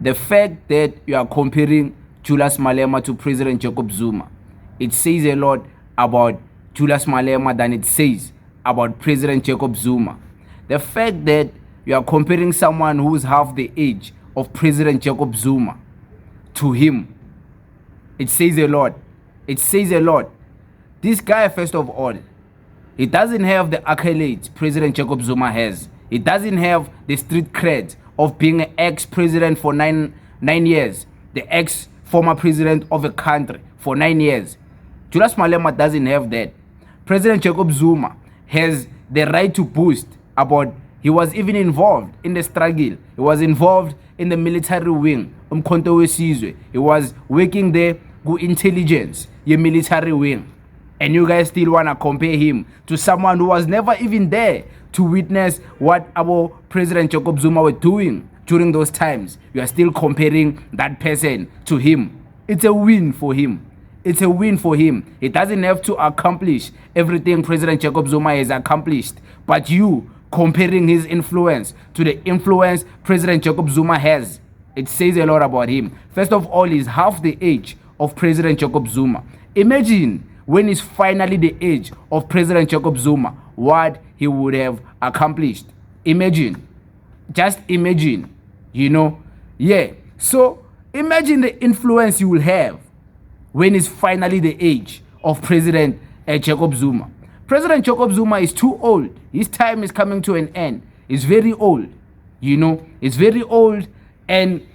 The fact that you are comparing Julius Malema to President Jacob Zuma, it says a lot about Julius Malema than it says about President Jacob Zuma. The fact that you are comparing someone who's half the age of President Jacob Zuma to him, it says a lot. It says a lot. This guy, first of all, he doesn't have the accolades President Jacob Zuma has. He doesn't have the street cred of being an ex-president for nine years, the ex-former president of a country for 9 years. Julius Malema doesn't have that. President Jacob Zuma has the right to boast about he was even involved in the struggle. He was involved in the military wing. He was working there with intelligence, your military wing. And you guys still want to compare him to someone who was never even there to witness what our President Jacob Zuma were doing during those times. You are still comparing that person to him. It's a win for him. It's a win for him. He doesn't have to accomplish everything President Jacob Zuma has accomplished. But you comparing his influence to the influence President Jacob Zuma has, it says a lot about him. First of all, he's half the age of President Jacob Zuma. Imagine when he's finally the age of President Jacob Zuma, what he would have accomplished. Imagine. Just imagine. Yeah. So imagine the influence you will have when he's finally the age of President Jacob Zuma. President Jacob Zuma is too old. His time is coming to an end. He's very old. He's very old and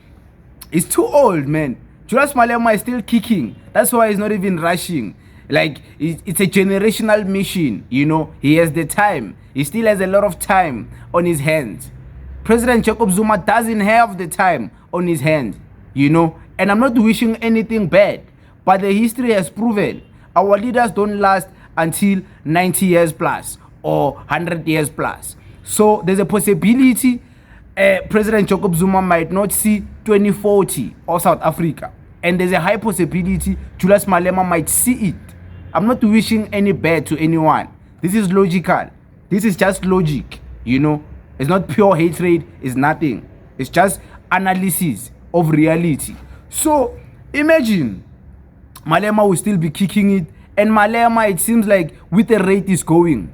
he's too old, man. Julius Malema is still kicking. That's why he's not even rushing. Like, it's a generational mission, He has the time. He still has a lot of time on his hands. President Jacob Zuma doesn't have the time on his hands, And I'm not wishing anything bad. But the history has proven our leaders don't last until 90 years plus or 100 years plus. So there's a possibility President Jacob Zuma might not see 2040 or South Africa. And there's a high possibility Julius Malema might see it. I'm not wishing any bad to anyone. This is logical. This is just logic, It's not pure hatred. It's nothing. It's just analysis of reality. So imagine Malema will still be kicking it. And Malema, it seems like with the rate is going,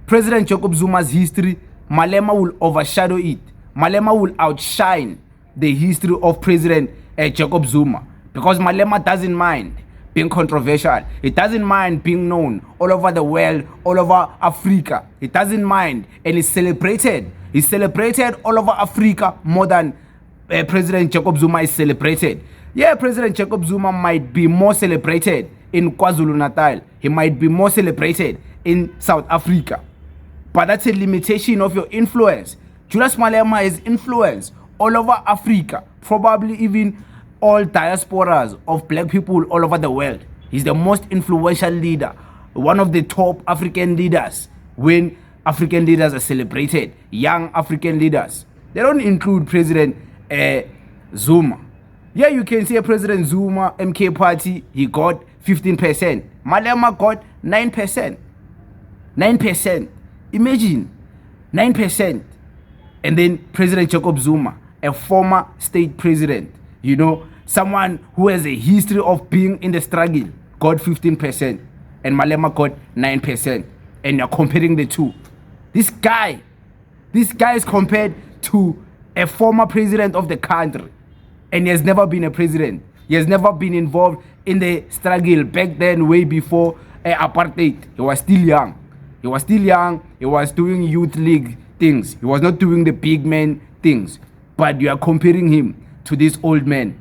President Jacob Zuma's history, Malema will overshadow it. Malema will outshine the history of President Jacob Zuma. Because Malema doesn't mind being controversial. He doesn't mind being known all over the world, all over Africa. He doesn't mind. And he's celebrated. He's celebrated all over Africa more than President Jacob Zuma is celebrated. Yeah, President Jacob Zuma might be more celebrated in KwaZulu-Natal. He might be more celebrated in South Africa. But that's a limitation of your influence. Julius Malema is influence all over Africa, probably even all diasporas of black people all over the world. He's the most influential leader, one of the top African leaders when African leaders are celebrated, young African leaders. They don't include President Zuma. Yeah, you can say President Zuma, MK Party, he got 15%. Malema got 9%. 9%. Imagine, 9%. And then President Jacob Zuma, a former state president, someone who has a history of being in the struggle, got 15%. And Malema got 9%. And you're comparing the two. This guy is compared to a former president of the country. And he has never been a president. He has never been involved in the struggle back then, way before apartheid. He was still young. He was doing youth league things. He was not doing the big man things. But you are comparing him to this old man.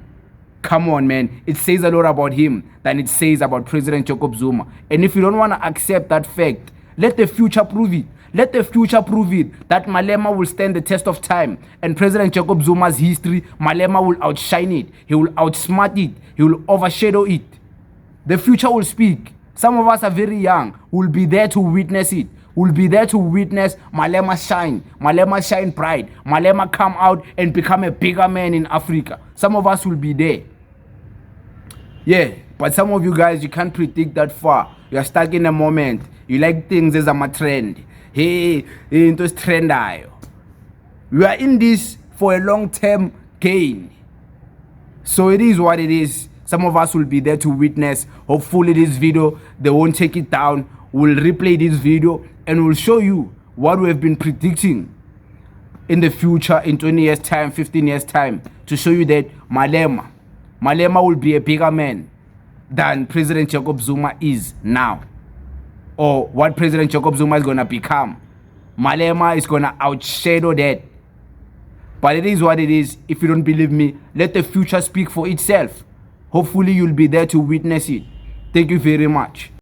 Come on, man. It says a lot about him than it says about President Jacob Zuma. And if you don't want to accept that fact, let the future prove it. Let the future prove it that Malema will stand the test of time. And President Jacob Zuma's history, Malema will outshine it. He will outsmart it. He will overshadow it. The future will speak. Some of us are very young. We'll be there to witness it. We'll be there to witness Malema shine. Malema shine bright. Malema come out and become a bigger man in Africa. Some of us will be there. Yeah, but some of you guys, you can't predict that far. You are stuck in a moment. You like things as a trend. Hey, into trend. We are in this for a long-term gain. So it is what it is. Some of us will be there to witness. Hopefully this video, they won't take it down. We'll replay this video and we'll show you what we have been predicting in the future, in 20 years time, 15 years time, to show you that Malema will be a bigger man than President Jacob Zuma is now, or what President Jacob Zuma is going to become. Malema is going to outshadow that. But it is what it is. If you don't believe me, let the future speak for itself. Hopefully you'll be there to witness it. Thank you very much.